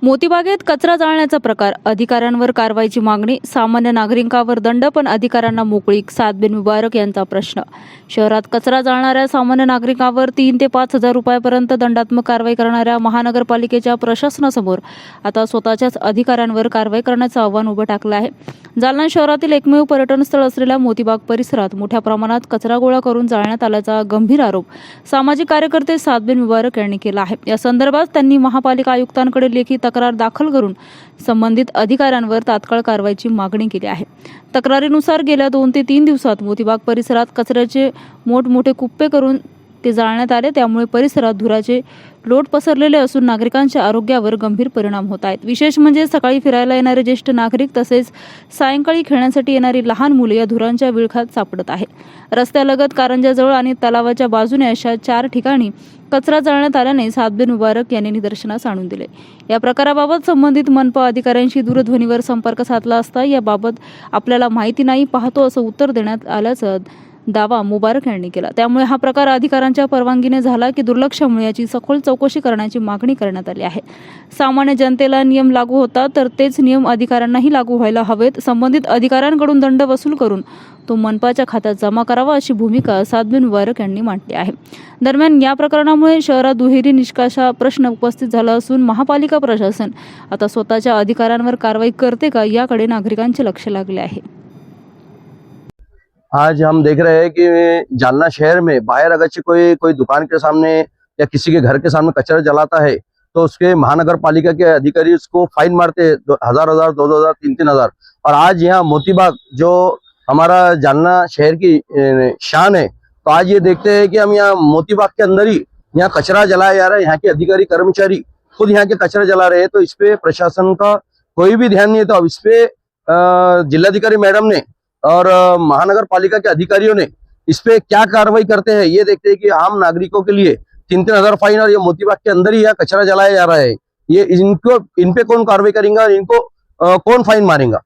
मोतीबागेत कचरा जाळण्याचा प्रकार, अधिकाऱ्यांवर कारवाईची मागणी, सामान्य नागरिकांवर दंड पण अधिकाऱ्यांना मोकळीक, सादबिन मुबारक यांचा प्रश्न. शहरात कचरा जाळणाऱ्या सामान्य नागरिकांवर 3 ते 5 हजार रुपयापर्यंत दंडात्मक कारवाई करणाऱ्या महानगरपालिकेच्या प्रशासनासमोर आता स्वतःच्याच अधिकाऱ्यांवर कारवाई करण्याचं आव्हान उभं टाकलं आहे. जालना शहरातील एकमेव पर्यटन स्थळ असलेल्या मोतीबाग परिसरात मोठ्या प्रमाणात कचरा गोळा करून जाळण्यात आल्याचा गंभीर आरोप सामाजिक कार्यकर्ते सादबिन मुबारक यांनी केला आहे. या संदर्भात त्यांनी महापालिका आयुक्तांकडे लेखी तक्रार दाखल करून संबंधित अधिकाऱ्यांवर तात्काळ कारवाईची मागणी केली आहे. तक्रारीनुसार गेल्या 2 ते 3 दिवसात मोतीबाग परिसरात कचऱ्याचे मोठमोठे कुप्पे करून ते जाळण्यात आले. त्यामुळे परिसरात धुराचे लोट पसरलेले असून नागरिकांच्या आरोग्यावर गंभीर परिणाम होत आहेत. विशेष म्हणजे सकाळी फिरायला येणारे ज्येष्ठ नागरिक तसेच सायंकाळी खेळण्यासाठी येणारी लहान मुले या धुरांच्या विळखात सापडत आहेत. रस्त्यालगत, कारंजाजवळ आणि तलावाच्या बाजूने अशा 4 ठिकाणी कचरा जाळण्यात आल्याने सादबिन मुबारक यांनी निदर्शनास आणून दिले. या प्रकाराबाबत संबंधित मनपा अधिकाऱ्यांशी दूरध्वनीवर संपर्क साधला असता याबाबत आपल्याला माहिती नाही, पाहतो असं उत्तर देण्यात आल्याचं दावा मुबारक यांनी केला. त्यामुळे हा प्रकार अधिकाऱ्यांच्या परवानगीने झाला की दुर्लक्षामुळे याची सखोल चौकशी करण्याची मागणी करण्यात आली आहे. सामान्य जनतेला नियम लागू होतात तर तेच नियम अधिकाऱ्यांनाही लागू व्हायला हवेत. संबंधित अधिकाऱ्यांकडून दंड वसूल करून तो मनपाच्या खात्यात जमा करावा अशी भूमिका सादबिन मुबारक यांनी मांडली आहे. दरम्यान या प्रकरणामुळे शहरात दुहेरी निष्कासा प्रश्न उपस्थित झाला असून महापालिका प्रशासन आता स्वतःच्या अधिकाऱ्यांवर कारवाई करते का याकडे नागरिकांचे लक्ष लागले आहे. आज हम देख रहे हैं कि जालना शहर में बाहर अगर कोई दुकान के सामने या किसी के घर के सामने कचरा जलाता है तो उसके महानगर पालिका के अधिकारी उसको फाइन मारते 1000, 2000, 3000। और आज यहाँ मोतीबाग जो हमारा जालना शहर की शान है, तो आज ये देखते हैं कि हम यहाँ मोतीबाग के अंदर ही यहाँ कचरा जलाया जा रहा है। यहाँ के अधिकारी कर्मचारी खुद यहाँ के कचरा जला रहे हैं, तो इस पे प्रशासन का कोई भी ध्यान नहीं है। तो अब इस पे जिलाधिकारी मैडम ने और महानगर पालिका के अधिकारियों ने इस पे क्या कार्रवाई करते हैं ये देखते हैं कि आम नागरिकों के लिए 3-3 हजार फाइन, और ये मोतीबाग के अंदर ही यहाँ कचरा जलाया जा रहा है, ये इन पे कौन कार्रवाई करेगा और इनको कौन फाइन मारेगा।